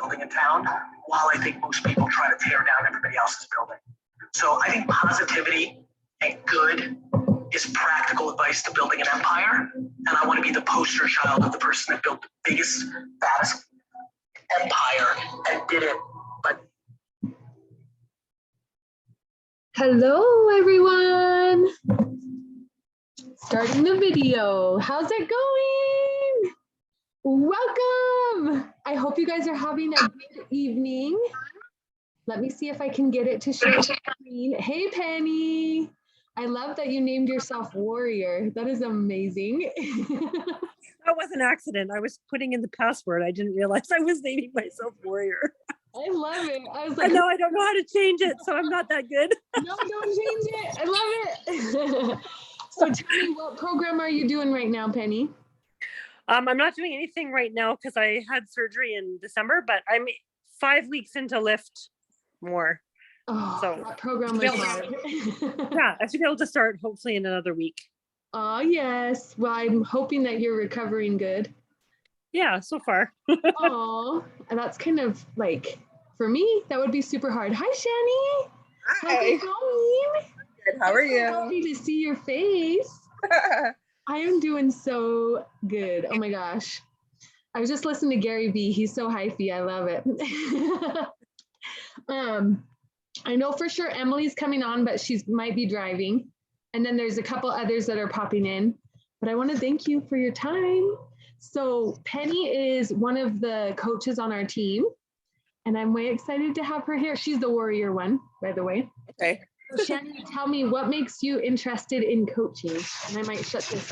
building in town, while I think most people try to tear down everybody else's building. So I think positivity and good is practical advice to building an empire. And I want to be the poster child of the person that built the biggest, baddest empire and did it. But hello, everyone. Starting the video. How's it going? Welcome. I hope you guys are having a good evening. Let me see if I can get it to share the screen. Hey, Penny. I love that you named yourself Warrior. That is amazing. That was an accident. I was putting in the password. I didn't realize I was naming myself Warrior. I love it. I was like, I know I don't know how to change it, so I'm not that good. No, don't change it. I love it. So tell me, what program are you doing right now, Penny? I'm not doing anything right now because I had surgery in December, but I'm 5 weeks into Lift More. Oh, so that program was hard. Yeah, I should be able to start hopefully in another week. Oh, yes. Well, I'm hoping that you're recovering good. Yeah, so far. Oh, and that's kind of like, for me, that would be super hard. Hi, Shani. Hi. How's it going? Good. How are I'm you? so happy to see your face. I am doing so good. Oh my gosh. I was just listening to Gary Vee. He's so hyphy. I love it. I know for sure Emily's coming on, but she might be driving. And then there's a couple others that are popping in. But I want to thank you for your time. So Penny is one of the coaches on our team. And I'm way excited to have her here. She's the Warrior one, by the way. Okay. So Shannon, tell me, what makes you interested in coaching? And I might shut this.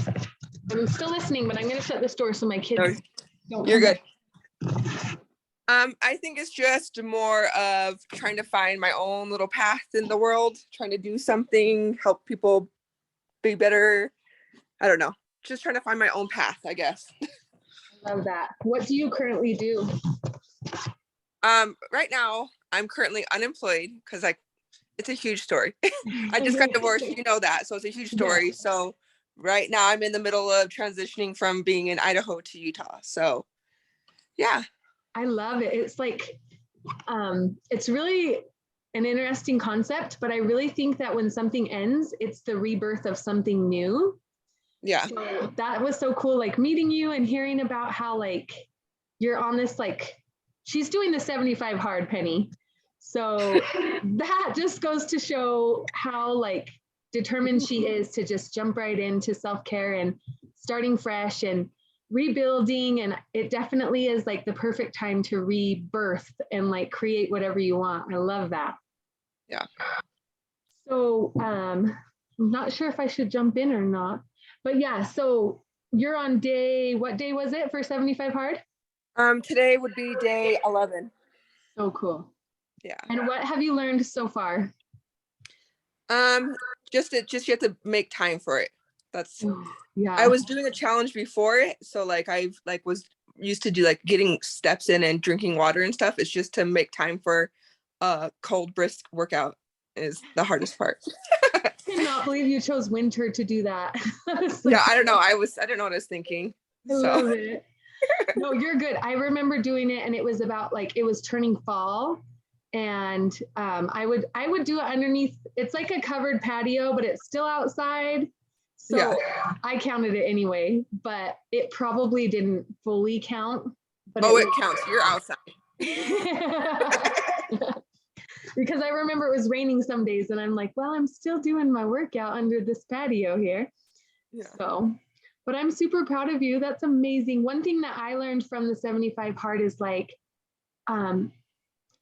I'm still listening, but I'm going to shut this door so my kids don't. You're good. I think it's just more of trying to find my own little path in the world, trying to do something, help people be better. I don't know. Just trying to find my own path, I guess. I love that. What do you currently do? Right now, I'm currently unemployed because it's a huge story. I just got divorced, you know that. So it's a huge story. Yeah. So right now I'm in the middle of transitioning from being in Idaho to Utah. So yeah. I love it. It's like, it's really an interesting concept, but I really think that when something ends, it's the rebirth of something new. Yeah. So that was so cool, like meeting you and hearing about how like you're on this, like she's doing the 75 hard, Penny. So that just goes to show how like determined she is to just jump right into self-care and starting fresh and rebuilding. And it definitely is like the perfect time to rebirth and like create whatever you want. I love that. Yeah. So I'm not sure if I should jump in or not, but yeah, so you're on what day was it for 75 hard? Today would be day 11. So cool. Yeah. And what have you learned so far? Just you have to make time for it. That's yeah. I was doing a challenge before it, so like I've like was used to do like getting steps in and drinking water and stuff. It's just to make time for cold brisk workout is the hardest part. I cannot believe you chose winter to do that. Yeah, I don't know. I don't know what I was thinking. I love it. No, you're good. I remember doing it and it was about like it was turning fall. And I would do it underneath, it's like a covered patio, but it's still outside. So yeah. I counted it anyway, but it probably didn't fully count. But it counts. You're outside. Because I remember it was raining some days and I'm like, well, I'm still doing my workout under this patio here. Yeah. So, but I'm super proud of you. That's amazing. One thing that I learned from the 75 hard is like,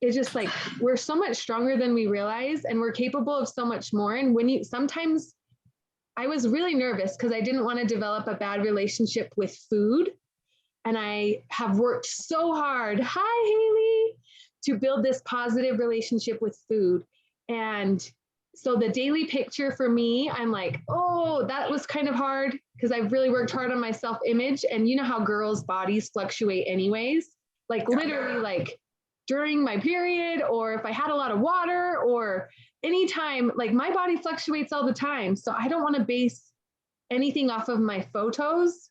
it's just like, we're so much stronger than we realize and we're capable of so much more. And when sometimes I was really nervous because I didn't want to develop a bad relationship with food. And I have worked so hard, hi Haley, to build this positive relationship with food. And so the daily picture for me, I'm like, oh, that was kind of hard because I've really worked hard on my self-image. And you know how girls' bodies fluctuate anyways, like literally like during my period, or if I had a lot of water or anytime, like my body fluctuates all the time. So I don't want to base anything off of my photos.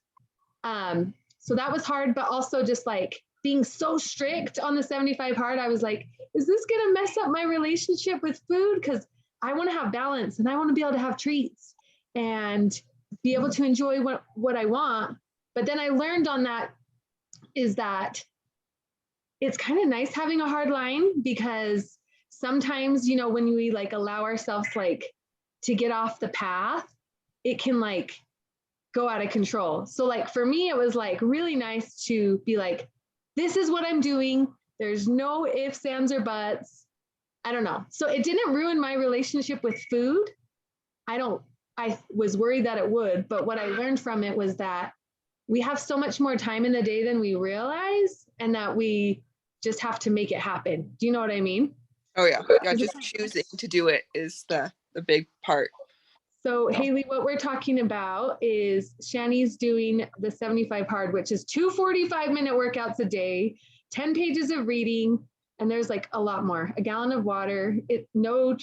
So that was hard, but also just like being so strict on the 75 hard, I was like, is this going to mess up my relationship with food? Because I want to have balance and I want to be able to have treats and be able to enjoy what I want. But then I learned on that is that it's kind of nice having a hard line, because sometimes, you know, when we like allow ourselves like to get off the path, it can like go out of control. So like for me, it was like really nice to be like, this is what I'm doing. There's no ifs, ands, or buts. I don't know. So it didn't ruin my relationship with food. I was worried that it would, but what I learned from it was that we have so much more time in the day than we realize, and that we just have to make it happen. Do you know what I mean? Oh yeah. Yeah, just choosing to do it is the big part. So Haley, what we're talking about is Shani's doing the 75 hard, which is 2 45-minute workouts a day, 10 pages of reading, and there's like a lot more. A gallon of water, no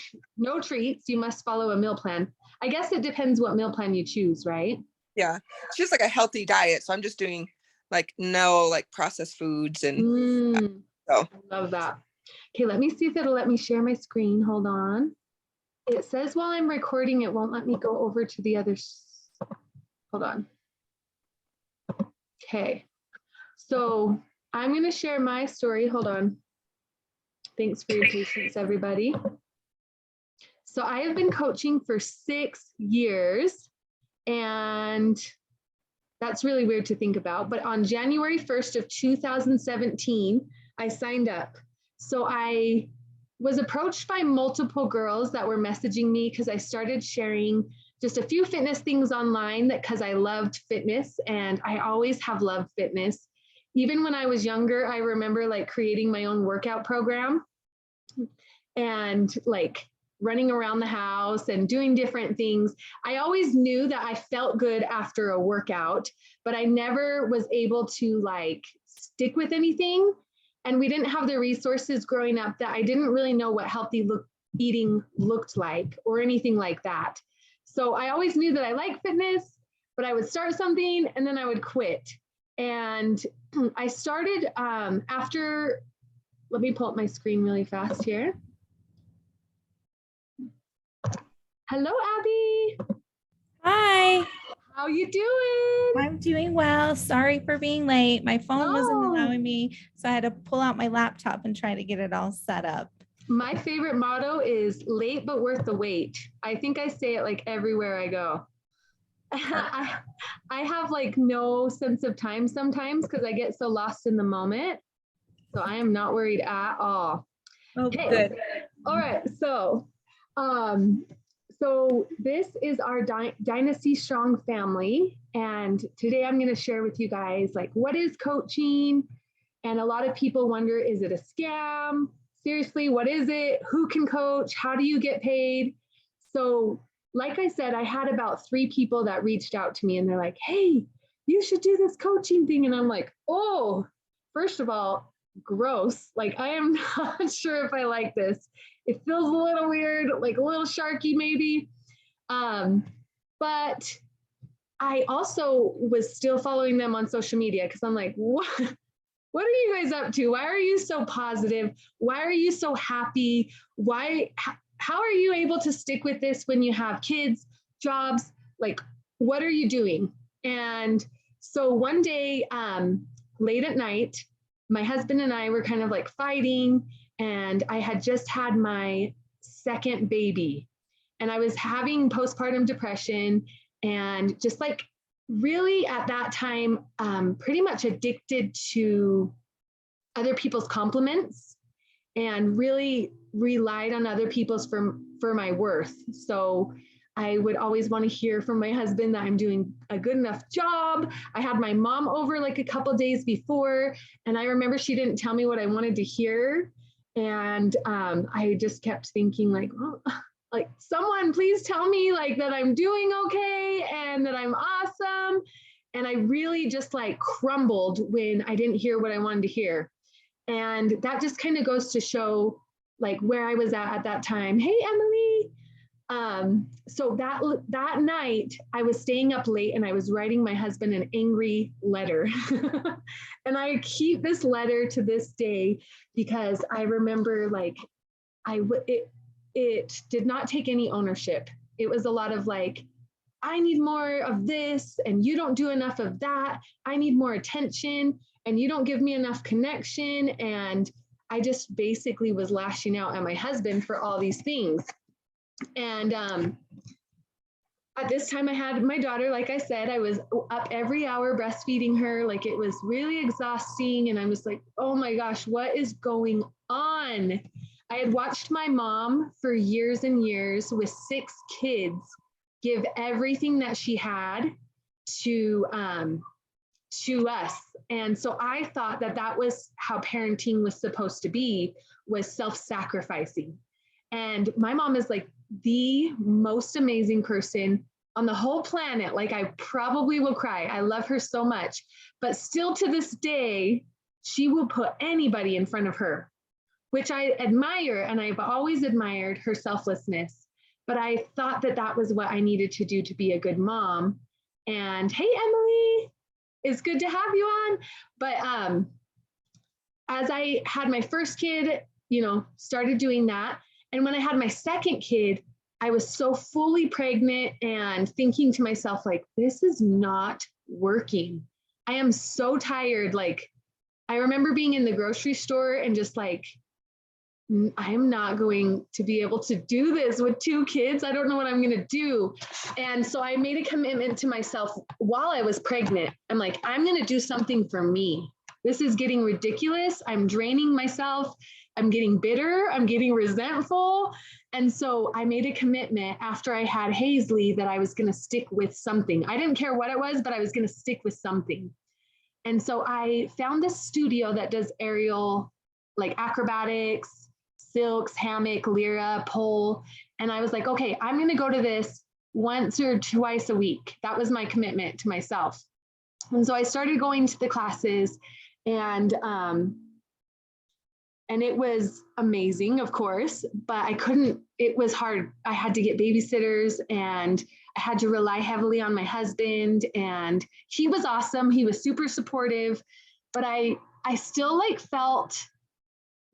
treats. You must follow a meal plan. I guess it depends what meal plan you choose, right? Yeah, it's just like a healthy diet. So I'm just doing like no like processed foods and so. I love that. Okay, let me see if it'll let me share my screen. Hold on. It says while I'm recording, it won't let me go over to the other. Hold on. Okay, so I'm going to share my story. Hold on. Thanks for your patience, everybody. So I have been coaching for 6 years, and that's really weird to think about. But on January 1st of 2017, I signed up. So I was approached by multiple girls that were messaging me because I started sharing just a few fitness things online, that because I loved fitness, and I always have loved fitness. Even when I was younger, I remember like creating my own workout program and like running around the house and doing different things. I always knew that I felt good after a workout, but I never was able to like stick with anything. And we didn't have the resources growing up, that I didn't really know what healthy eating looked like or anything like that. So I always knew that I liked fitness, but I would start something and then I would quit. And I started after, let me pull up my screen really fast here. Hello, Abby. Hi. How you doing? I'm doing well. Sorry for being late. My phone wasn't allowing me, so I had to pull out my laptop and try to get it all set up. My favorite motto is late but worth the wait. I think I say it like everywhere I go. I have like no sense of time sometimes because I get so lost in the moment. So I am not worried at all. Oh, good. All right. So this is our Dynasty Strong family. And today I'm going to share with you guys like what is coaching. And a lot of people wonder, is it a scam? Seriously, what is it? Who can coach? How do you get paid? So like I said, I had about 3 people that reached out to me and they're like, hey, you should do this coaching thing. And I'm like, oh, first of all, gross. Like, I am not sure if I like this. It feels a little weird, like a little sharky maybe. But I also was still following them on social media because I'm like, what are you guys up to? Why are you so positive? Why are you so happy? How are you able to stick with this when you have kids, jobs? Like, what are you doing? And so one day, late at night, my husband and I were kind of like fighting, and I had just had my second baby, and I was having postpartum depression, and just like really at that time, pretty much addicted to other people's compliments and really relied on other people's for my worth. So I would always want to hear from my husband that I'm doing a good enough job. I had my mom over like a couple of days before, and I remember she didn't tell me what I wanted to hear. And I just kept thinking like, oh, like someone please tell me like that I'm doing okay and that I'm awesome. And I really just like crumbled when I didn't hear what I wanted to hear. And that just kind of goes to show like where I was at that time. Hey, Emily. So that night I was staying up late and I was writing my husband an angry letter. And I keep this letter to this day because I remember like it did not take any ownership. It was a lot of like, I need more of this and you don't do enough of that. I need more attention and you don't give me enough connection. And I just basically was lashing out at my husband for all these things. And at this time I had my daughter, like I said, I was up every hour breastfeeding her. Like it was really exhausting. And I was like, oh my gosh, what is going on? I had watched my mom for years and years with 6 kids give everything that she had to us. And so I thought that that was how parenting was supposed to be, was self-sacrificing. And my mom is like the most amazing person on the whole planet. Like I probably will cry. I love her so much, but still to this day, she will put anybody in front of her, which I admire. And I've always admired her selflessness, but I thought that that was what I needed to do to be a good mom. And hey, Emily, it's good to have you on. But as I had my first kid, you know, started doing that. And when I had my second kid, I was so fully pregnant and thinking to myself, like, this is not working. I am so tired. Like, I remember being in the grocery store and just like, I'm not going to be able to do this with 2 kids. I don't know what I'm going to do. And so I made a commitment to myself while I was pregnant. I'm like, I'm going to do something for me. This is getting ridiculous. I'm draining myself. I'm getting bitter. I'm getting resentful. And so I made a commitment after I had Hazley that I was going to stick with something. I didn't care what it was, but I was going to stick with something. And so I found this studio that does aerial, like acrobatics, silks, hammock, lyra, pole. And I was like, okay, I'm going to go to this once or twice a week. That was my commitment to myself. And so I started going to the classes, and it was amazing, of course, but it was hard. I had to get babysitters and I had to rely heavily on my husband, and he was awesome. He was super supportive, but I still like felt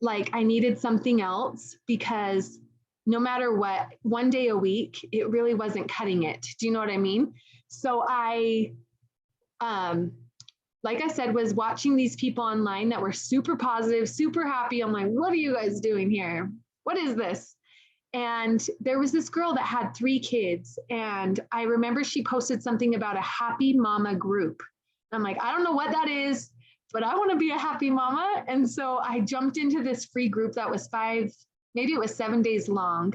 like I needed something else, because no matter what, one day a week, it really wasn't cutting it. Do you know what I mean? So I, like I said, was watching these people online that were super positive, super happy. I'm like, what are you guys doing here? What is this? And there was this girl that had 3 kids. And I remember she posted something about a happy mama group. I'm like, I don't know what that is, but I want to be a happy mama. And so I jumped into this free group that was 7 days long.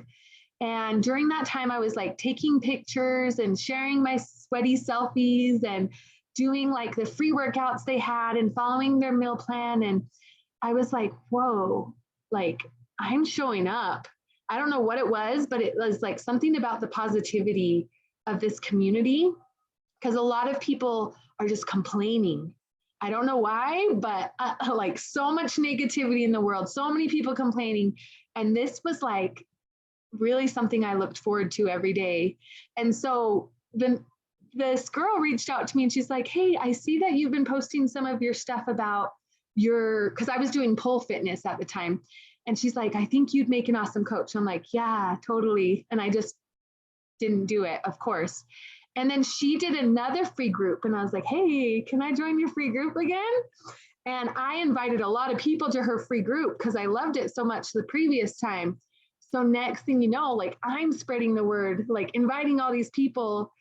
And during that time, I was like taking pictures and sharing my sweaty selfies and doing like the free workouts they had and following their meal plan. And I was like, whoa, like I'm showing up. I don't know what it was, but it was like something about the positivity of this community, because a lot of people are just complaining. I don't know why, but like so much negativity in the world, so many people complaining. And this was like really something I looked forward to every day. And so this girl reached out to me and she's like, hey, I see that you've been posting some of your stuff about because I was doing pole fitness at the time. And she's like, I think you'd make an awesome coach. I'm like, yeah, totally. And I just didn't do it, of course. And then she did another free group. And I was like, hey, can I join your free group again? And I invited a lot of people to her free group because I loved it so much the previous time. So next thing you know, like I'm spreading the word, like inviting all these people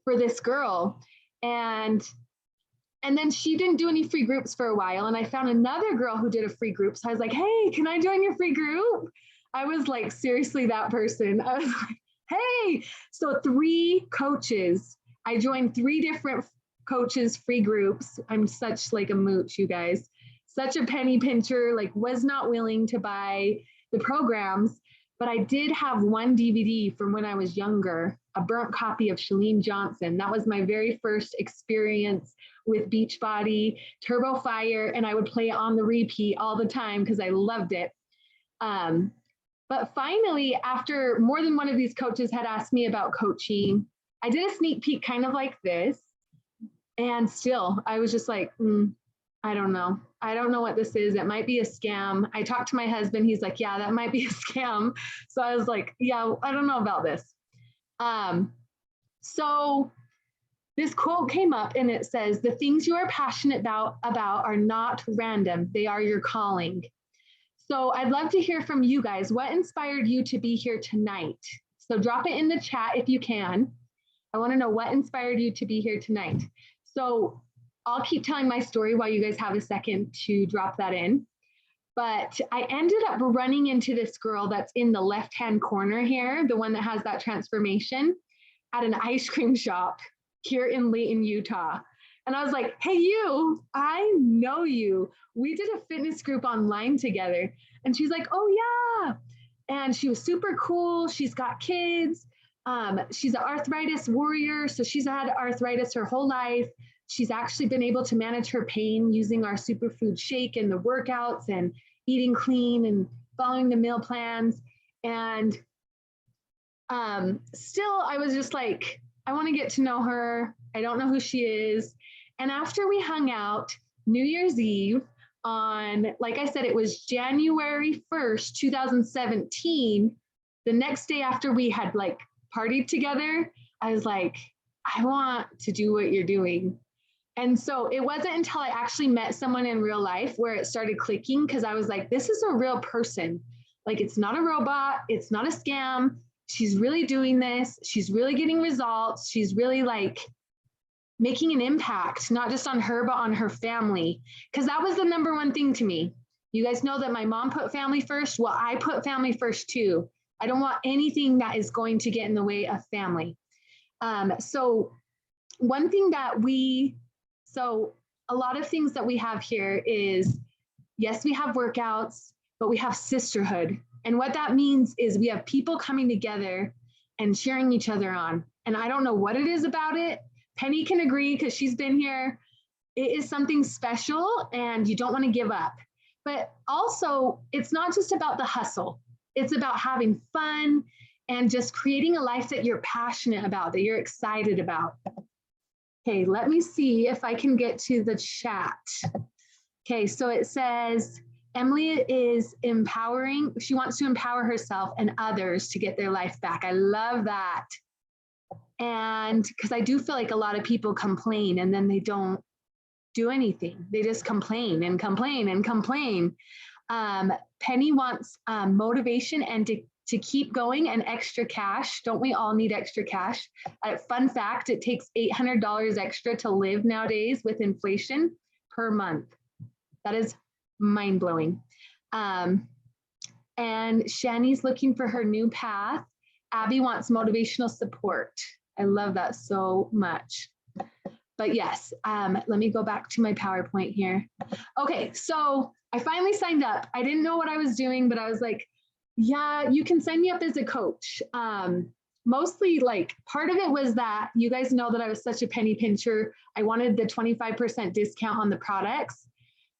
for this girl. And then she didn't do any free groups for a while. And I found another girl who did a free group. So I was like, hey, can I join your free group? I was like, seriously, that person. I was like, hey, so 3 coaches. I joined 3 different coaches free groups. I'm such like a mooch, you guys. Such a penny pincher, like was not willing to buy the programs. But I did have one DVD from when I was younger, a burnt copy of Chalene Johnson. That was my very first experience with Beachbody, Turbo Fire, and I would play it on the repeat all the time because I loved it. But finally, after more than one of these coaches had asked me about coaching, I did a sneak peek kind of like this. And still, I was just like, I don't know. I don't know what this is. It might be a scam. I talked to my husband. He's like, yeah, that might be a scam. So I was like, yeah, I don't know about this. So this quote came up and it says, the things you are passionate about are not random. They are your calling. So I'd love to hear from you guys. What inspired you to be here tonight? So drop it in the chat if you can. I want to know what inspired you to be here tonight. So I'll keep telling my story while you guys have a second to drop that in. But I ended up running into this girl that's in the left-hand corner here, the one that has that transformation, at an ice cream shop here in Layton, Utah. And I was like, hey, you, I know you. We did a fitness group online together. And she's like, oh, yeah. And she was super cool. She's got kids. She's an arthritis warrior. So she's had arthritis her whole life. She's actually been able to manage her pain using our superfood shake and the workouts and eating clean and following the meal plans. And still, I was just like, I want to get to know her. I don't know who she is. And after we hung out New Year's Eve on, like I said, it was January 1st, 2017. The next day after we had like partied together, I was like, I want to do what you're doing. And so it wasn't until I actually met someone in real life where it started clicking, because I was like, this is a real person. Like, it's not a robot. It's not a scam. She's really doing this. She's really getting results. She's really like making an impact, not just on her, but on her family. Because that was the number one thing to me. You guys know that my mom put family first. Well, I put family first too. I don't want anything that is going to get in the way of family. So one thing that so a lot of things that we have here is, yes, we have workouts, but we have sisterhood. And what that means is we have people coming together and cheering each other on. And I don't know what it is about it. Penny can agree because she's been here. It is something special and you don't want to give up. But also, it's not just about the hustle. It's about having fun and just creating a life that you're passionate about, that you're excited about. Okay, let me see if I can get to the chat. Okay, so it says, Emily is empowering. She wants to empower herself and others to get their life back. I love that. And because I do feel like a lot of people complain and then they don't do anything. They just complain and complain and complain. Penny wants motivation and to keep going and extra cash. Don't we all need extra cash? Fun fact, it takes $800 extra to live nowadays with inflation per month. That is mind-blowing. And Shani's looking for her new path. Abby wants motivational support. I love that so much. But yes, let me go back to my PowerPoint here. Okay, so I finally signed up. I didn't know what I was doing, but I was like, yeah, you can sign me up as a coach. Mostly like part of it was that you guys know that I was such a penny pincher. I wanted the 25% discount on the products.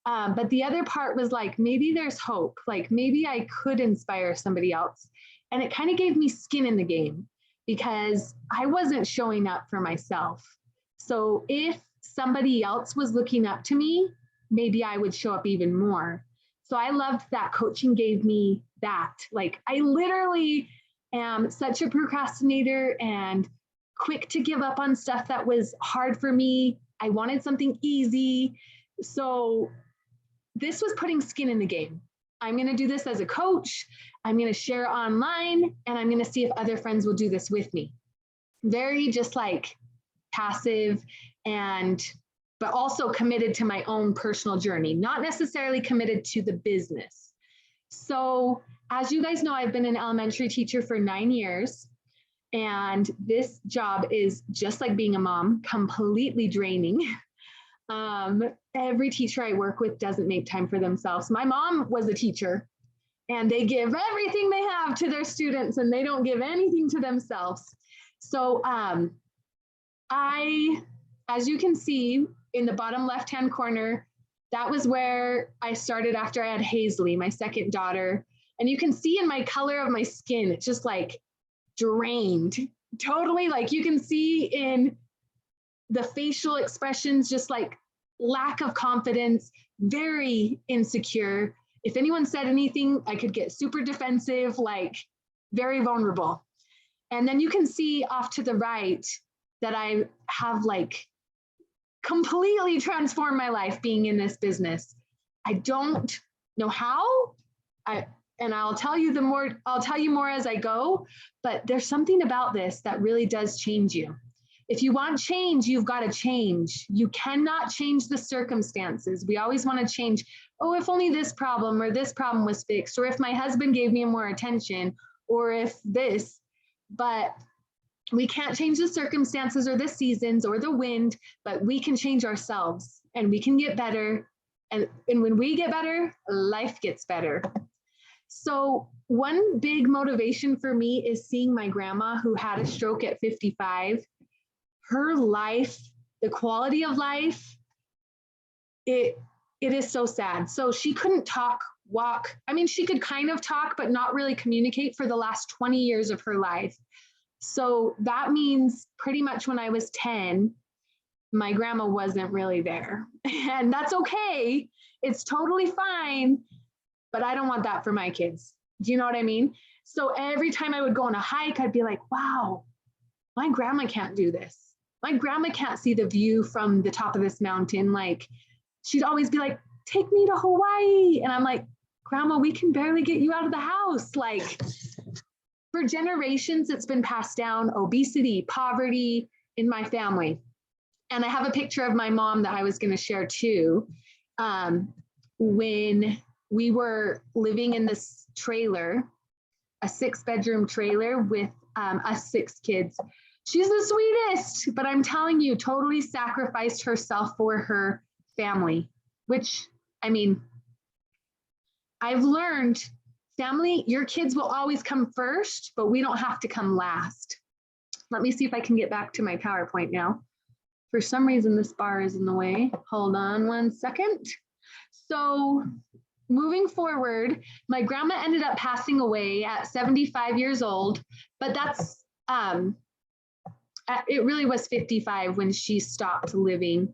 But the other part was like, maybe there's hope. Like maybe I could inspire somebody else. And it kind of gave me skin in the game because I wasn't showing up for myself. So if somebody else was looking up to me, maybe I would show up even more. So I loved that coaching gave me that. Like I literally am such a procrastinator and quick to give up on stuff that was hard for me. I wanted something easy. So this was putting skin in the game. I'm going to do this as a coach. I'm going to share online and I'm going to see if other friends will do this with me. Very just like passive but also committed to my own personal journey, not necessarily committed to the business. So as you guys know, I've been an elementary teacher for 9 years, and this job is just like being a mom, completely draining. Every teacher I work with doesn't make time for themselves. My mom was a teacher and they give everything they have to their students and they don't give anything to themselves. So as you can see in the bottom left-hand corner, that was where I started after I had Hazley, my second daughter. And you can see in my color of my skin, it's just like drained, totally. Like you can see in the facial expressions, just like lack of confidence, very insecure. If anyone said anything, I could get super defensive, like very vulnerable. And then you can see off to the right that I have like completely transformed my life being in this business. I don't know how, and I'll tell you more as I go, but there's something about this that really does change you. If you want change, you've got to change. You cannot change the circumstances. We always want to change, oh, if only this problem or this problem was fixed, or if my husband gave me more attention, or if this, but we can't change the circumstances or the seasons or the wind, but we can change ourselves and we can get better. And when we get better, life gets better. So one big motivation for me is seeing my grandma who had a stroke at 55. Her life, the quality of life, it is so sad. So she couldn't talk, walk. I mean, she could kind of talk, but not really communicate for the last 20 years of her life. So that means pretty much when I was 10, my grandma wasn't really there. And that's okay. It's totally fine. But I don't want that for my kids. Do you know what I mean? So every time I would go on a hike, I'd be like, wow, my grandma can't do this. My grandma can't see the view from the top of this mountain. Like, she'd always be like, take me to Hawaii. And I'm like, Grandma, we can barely get you out of the house. Like, for generations, it's been passed down, obesity, poverty in my family. And I have a picture of my mom that I was going to share too. When we were living in this trailer, a 6-bedroom trailer with us 6 kids. She's the sweetest, but I'm telling you, totally sacrificed herself for her family, which, I mean, I've learned family, your kids will always come first, but we don't have to come last. Let me see if I can get back to my PowerPoint now. For some reason, this bar is in the way. Hold on one second. So moving forward, my grandma ended up passing away at 75 years old, but that's, it really was 55 when she stopped living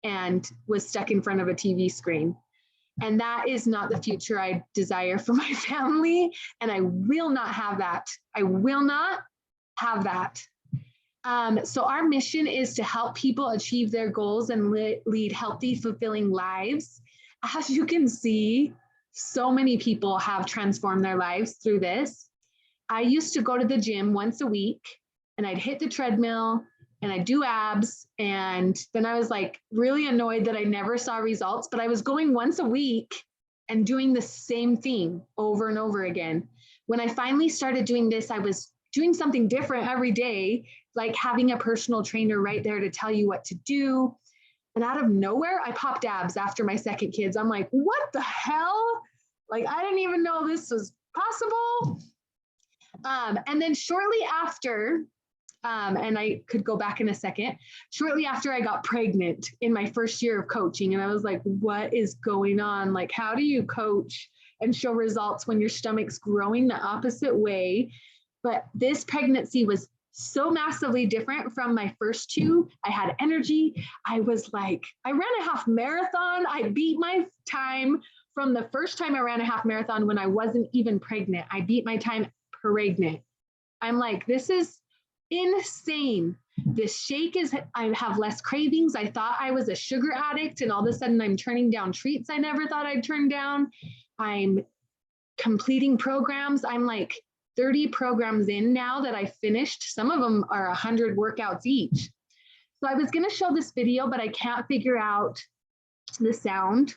and was stuck in front of a TV screen. And that is not the future I desire for my family. And I will not have that. I will not have that. So our mission is to help people achieve their goals and lead healthy, fulfilling lives. As you can see, so many people have transformed their lives through this. I used to go to the gym once a week and I'd hit the treadmill and I'd do abs. And then I was like really annoyed that I never saw results, but I was going once a week and doing the same thing over and over again. When I finally started doing this, I was doing something different every day, like having a personal trainer right there to tell you what to do. And out of nowhere, I popped abs after my second kids. I'm like, what the hell? Like, I didn't even know this was possible. And then shortly after, and I could go back in a second, shortly after I got pregnant in my first year of coaching, and I was like, what is going on? Like, how do you coach and show results when your stomach's growing the opposite way? But this pregnancy was so massively different from my first 2. I had energy. I was like, I ran a half marathon. I beat my time from the first time I ran a half marathon when I wasn't even pregnant. I beat my time pregnant. I'm like, this is insane. This shake is, I have less cravings. I thought I was a sugar addict and all of a sudden I'm turning down treats I never thought I'd turn down. I'm completing programs. I'm like 30 programs in now that I finished. Some of them are 100 workouts each. So I was going to show this video, but I can't figure out the sound.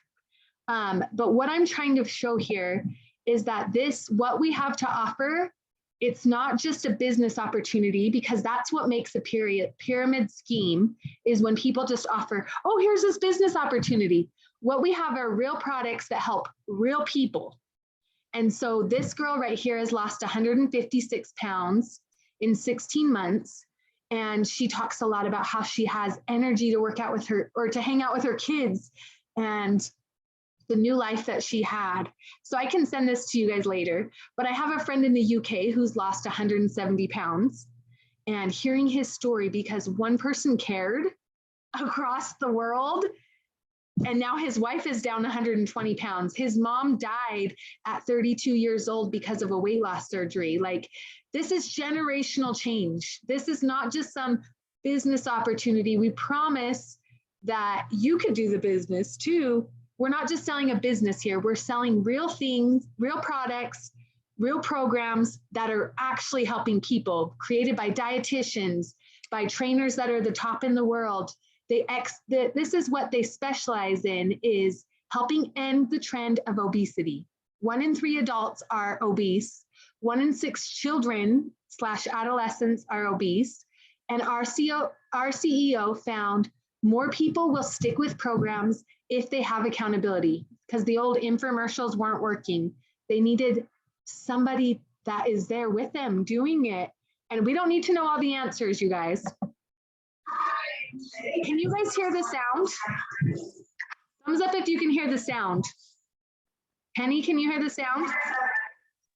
But what I'm trying to show here is that what we have to offer, it's not just a business opportunity, because that's what makes a pyramid scheme, is when people just offer, oh, here's this business opportunity. What we have are real products that help real people. And so this girl right here has lost 156 pounds in 16 months. And she talks a lot about how she has energy to work out with her or to hang out with her kids. And the new life that she had. So I can send this to you guys later, but I have a friend in the UK who's lost 170 pounds, and hearing his story, because one person cared across the world, and now his wife is down 120 pounds. His mom died at 32 years old because of a weight loss surgery. Like, this is generational change. This is not just some business opportunity. We promise that you could do the business too. We're not just selling a business here. We're selling real things, real products, real programs that are actually helping people, created by dietitians, by trainers that are the top in the world. This is what they specialize in, is helping end the trend of obesity. 1 in 3 adults are obese. 1 in 6 children / adolescents are obese. And our CEO found more people will stick with programs if they have accountability, because the old infomercials weren't working. They needed somebody that is there with them doing it. And we don't need to know all the answers, you guys. Can you guys hear the sound? Thumbs up if you can hear the sound. Penny, can you hear the sound?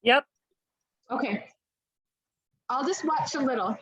Yep. Okay. I'll just watch a little.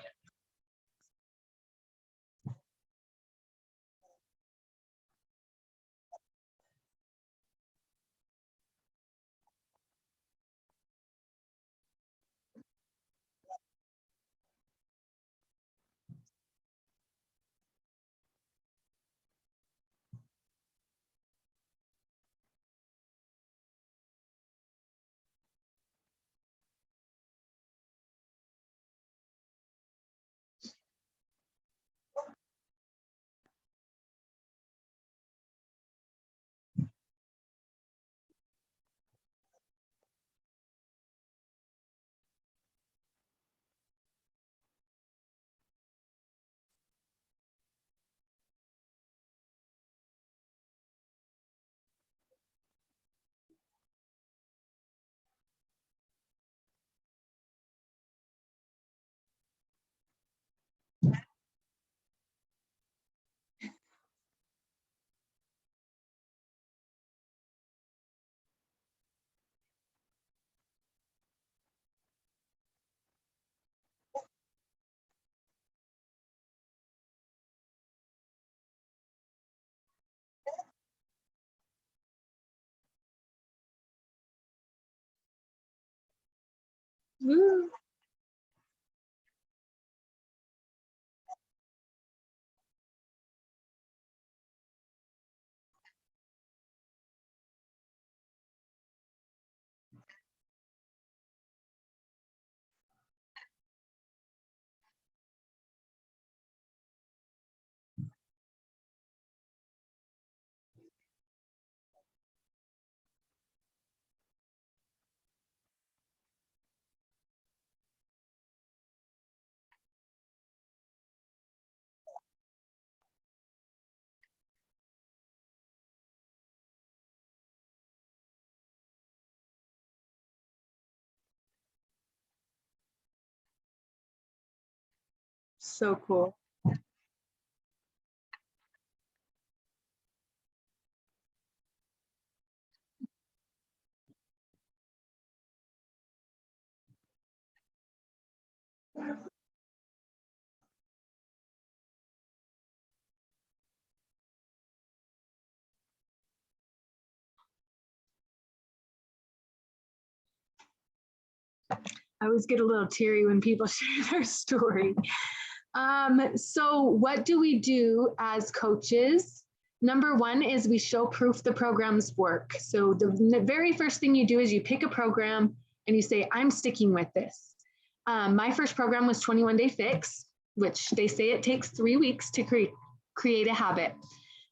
Woo. So cool. I always get a little teary when people share their story. So what do we do as coaches? Number 1 is we show proof the programs work. So the very first thing you do is you pick a program and you say, I'm sticking with this. My first program was 21 Day Fix, which they say it takes 3 weeks to create a habit.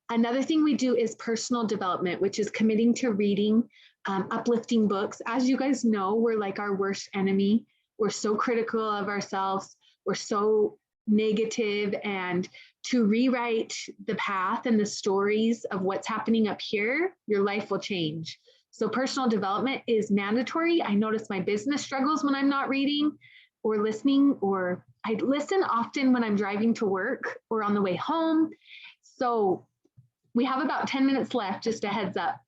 Another thing we do is personal development, which is committing to reading uplifting books. As you guys know, we're like our worst enemy. We're so critical of ourselves. We're so negative, and to rewrite the path and the stories of what's happening up here, your life will change. So personal development is mandatory. I notice my business struggles when I'm not reading or listening, or I listen often when I'm driving to work or on the way home. So we have about 10 minutes left, just a heads up.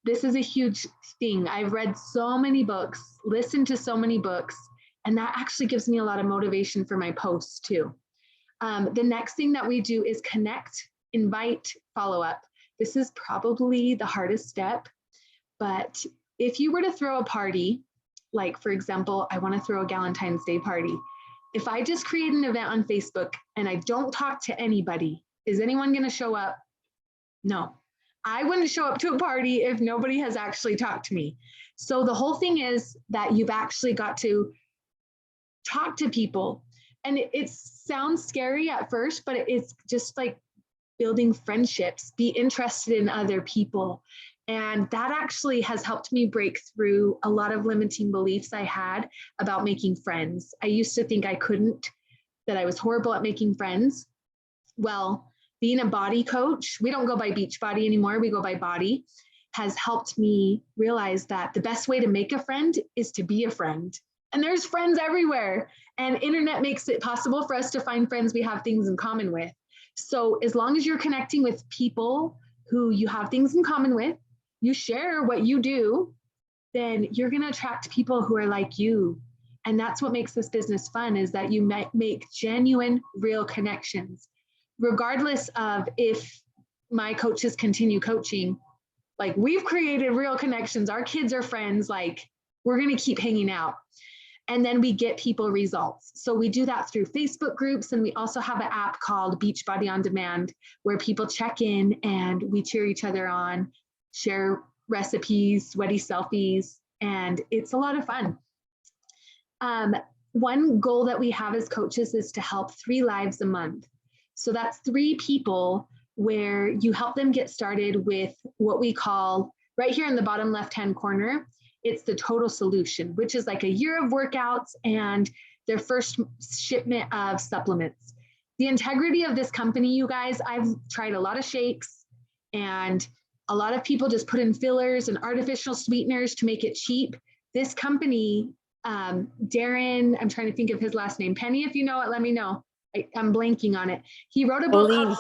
this is a huge thing. I've read so many books, listened to so many books, and that actually gives me a lot of motivation for my posts too. The next thing that we do is connect, invite, follow up. This is probably the hardest step, but if you were to throw a party, like for example, I want to throw a Valentine's Day party. If I just create an event on Facebook and I don't talk to anybody, is anyone going to show up? No. I wouldn't show up to a party if nobody has actually talked to me. So the whole thing is that you've actually got to talk to people. And it sounds scary at first, but it's just like building friendships, be interested in other people. And that actually has helped me break through a lot of limiting beliefs I had about making friends. I used to think I couldn't, that I was horrible at making friends. Well, being a body coach, we don't go by Beachbody anymore, we go by Body, has helped me realize that the best way to make a friend is to be a friend. And there's friends everywhere. And internet makes it possible for us to find friends we have things in common with. So as long as you're connecting with people who you have things in common with, you share what you do, then you're going to attract people who are like you. And that's what makes this business fun, is that you make genuine, real connections. Regardless of if my coaches continue coaching, like we've created real connections. Our kids are friends, like we're going to keep hanging out. And then we get people results. So we do that through Facebook groups. And we also have an app called Beachbody On Demand, where people check in and we cheer each other on, share recipes, sweaty selfies, and it's a lot of fun. One goal that we have as coaches is to help 3 lives a month. So that's 3 people where you help them get started with what we call, right here in the bottom left-hand corner, it's the total solution, which is like a year of workouts and their first shipment of supplements. The integrity of this company, you guys, I've tried a lot of shakes and a lot of people just put in fillers and artificial sweeteners to make it cheap. This company, Darren, I'm trying to think of his last name. Penny, if you know it, let me know. I'm blanking on it. He wrote a book.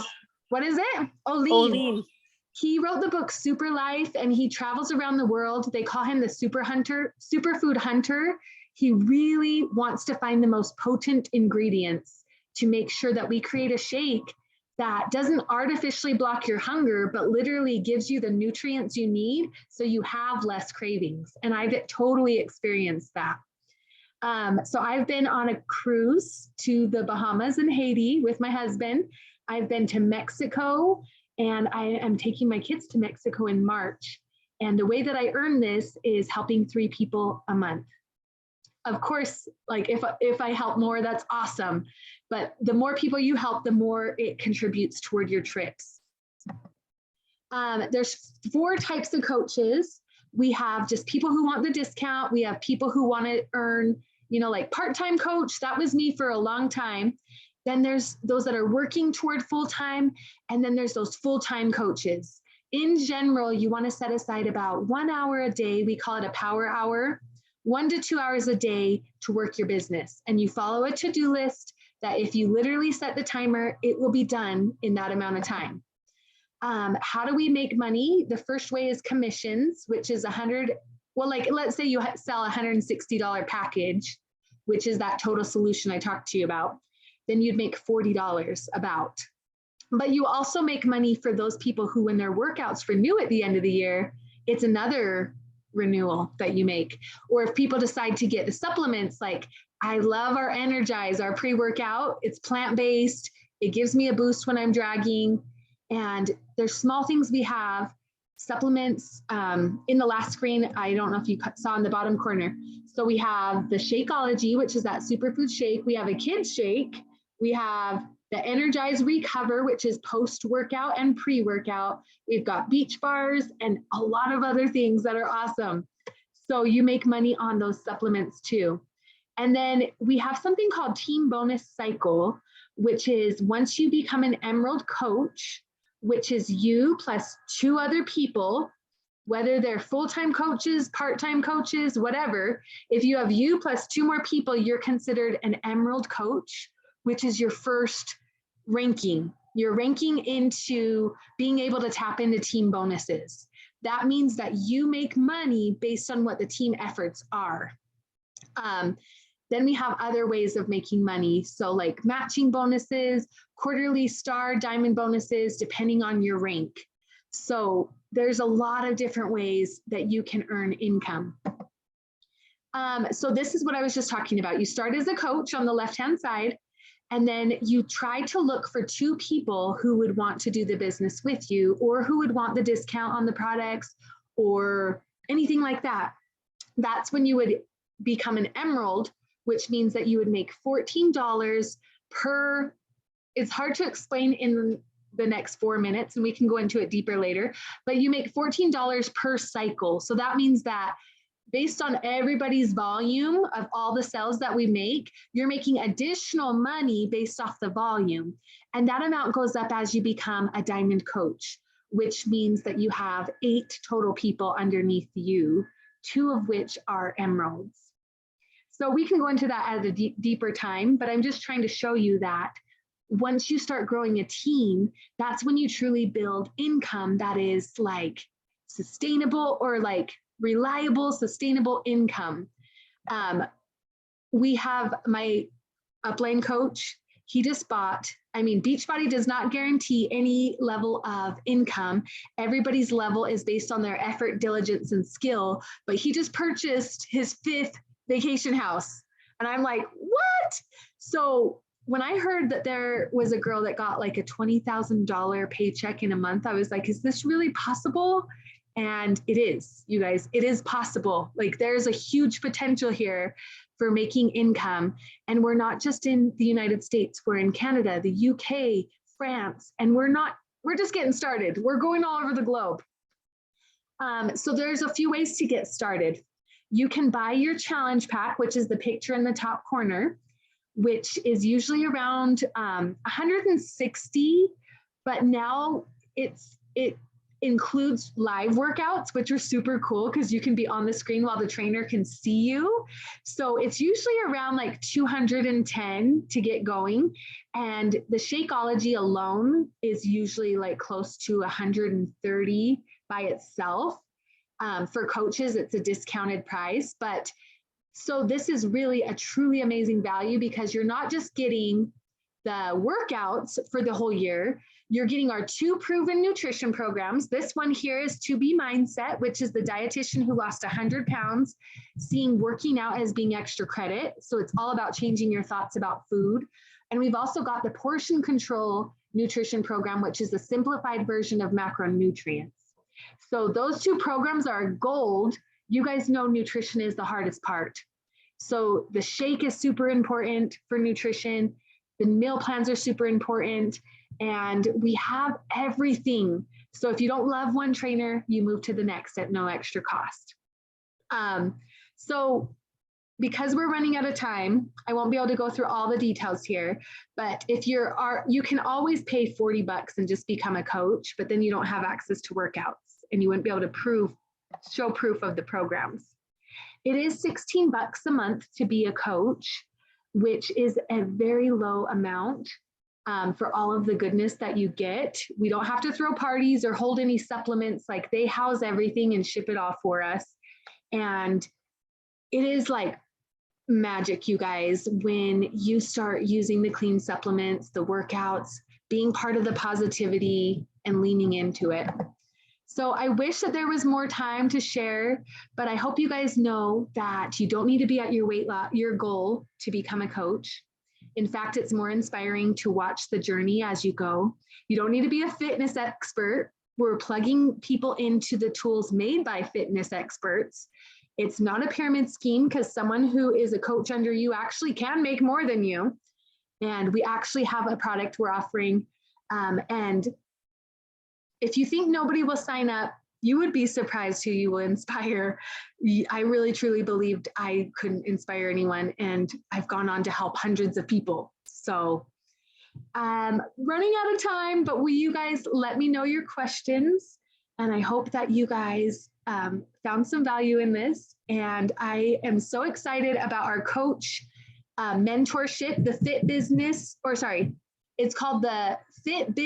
What is it? Olean. He wrote the book Super Life and he travels around the world. They call him the superfood hunter. He really wants to find the most potent ingredients to make sure that we create a shake that doesn't artificially block your hunger, but literally gives you the nutrients you need so you have less cravings. And I've totally experienced that. So I've been on a cruise to the Bahamas and Haiti with my husband. I've been to Mexico, and I am taking my kids to Mexico in March. And the way that I earn this is helping 3 people a month. Of course, like if I help more, that's awesome. But the more people you help, the more it contributes toward your trips. There's 4 types of coaches. We have just people who want the discount. We have people who want to earn, like part-time coach. That was me for a long time. Then there's those that are working toward full-time. And then there's those full-time coaches. In general, you want to set aside about 1 hour a day. We call it a power hour, 1 to 2 hours a day to work your business. And you follow a to-do list that if you literally set the timer, it will be done in that amount of time. How do we make money? The first way is commissions, which is let's say you sell a $160 package, which is that total solution I talked to you about, then you'd make $40 about. But you also make money for those people who, when their workouts renew at the end of the year, it's another renewal that you make. Or if people decide to get the supplements, like I love our Energize, our pre-workout, it's plant-based. It gives me a boost when I'm dragging. And there's small things we have, supplements in the last screen. I don't know if you saw in the bottom corner. So we have the Shakeology, which is that superfood shake. We have a kid's shake. We have the Energize Recover, which is post-workout and pre-workout. We've got beach bars and a lot of other things that are awesome. So you make money on those supplements too. And then we have something called Team Bonus Cycle, which is once you become an Emerald coach, which is you plus 2 other people, whether they're full-time coaches, part-time coaches, whatever. If you have you plus 2 more people, you're considered an Emerald coach, which is your first ranking. You're ranking into being able to tap into team bonuses. that means that you make money based on what the team efforts are. Then we have other ways of making money. So like matching bonuses, quarterly star, diamond bonuses, depending on your rank. So there's a lot of different ways that you can earn income. So this is what I was just talking about. You start as a coach on the left-hand side, and then you try to look for 2 people who would want to do the business with you, or who would want the discount on the products or anything like that. That's when you would become an emerald, which means that you would make $14 per, it's hard to explain in the next 4 minutes, and we can go into it deeper later, but you make $14 per cycle. So that means that based on everybody's volume of all the sales that we make, you're making additional money based off the volume. And that amount goes up as you become a diamond coach, which means that you have 8 total people underneath you, 2 of which are emeralds. So we can go into that at a deeper time, but I'm just trying to show you that once you start growing a team, that's when you truly build income that is like sustainable, or like reliable, sustainable income. We have my upline coach. He just bought, Beachbody does not guarantee any level of income. Everybody's level is based on their effort, diligence, and skill, but he just purchased his 5th vacation house. And I'm like, what? So when I heard that there was a girl that got like a $20,000 paycheck in a month, I was like, is this really possible? And it is, you guys, it is possible. Like there's a huge potential here for making income. And we're not just in the United States, we're in Canada, the UK, France, and we're just getting started. We're going all over the globe. So there's a few ways to get started. You can buy your challenge pack, which is the picture in the top corner, which is usually around 160, but now it includes live workouts, which are super cool because you can be on the screen while the trainer can see you. So it's usually around like 210 to get going. And the Shakeology alone is usually like close to 130 by itself. For coaches, it's a discounted price, but so this is really a truly amazing value because you're not just getting the workouts for the whole year, you're getting our 2 proven nutrition programs. This one here is To Be Mindset, which is the dietitian who lost 100 pounds, seeing working out as being extra credit. So it's all about changing your thoughts about food. And we've also got the Portion Control nutrition program, which is a simplified version of macronutrients. So those 2 programs are gold. You guys know nutrition is the hardest part. So the shake is super important for nutrition. The meal plans are super important. And we have everything. So if you don't love one trainer, you move to the next at no extra cost. So because we're running out of time, I won't be able to go through all the details here, but if you can always pay $40 and just become a coach, but then you don't have access to workouts and you wouldn't be able to show proof of the programs. It is $16 a month to be a coach, which is a very low amount for all of the goodness that you get. We don't have to throw parties or hold any supplements. Like they house everything and ship it off for us. And it is like magic, you guys, when you start using the clean supplements, the workouts, being part of the positivity and leaning into it. So I wish that there was more time to share, but I hope you guys know that you don't need to be at your goal to become a coach. In fact, it's more inspiring to watch the journey as you go. You don't need to be a fitness expert. We're plugging people into the tools made by fitness experts. It's not a pyramid scheme because someone who is a coach under you actually can make more than you. And we actually have a product we're offering. And if you think nobody will sign up, you would be surprised who you will inspire. I really, truly believed I couldn't inspire anyone, and I've gone on to help hundreds of people. So running out of time, but will you guys let me know your questions? And I hope that you guys found some value in this. And I am so excited about our coach mentorship, the Fit Business, it's called the Fit Biz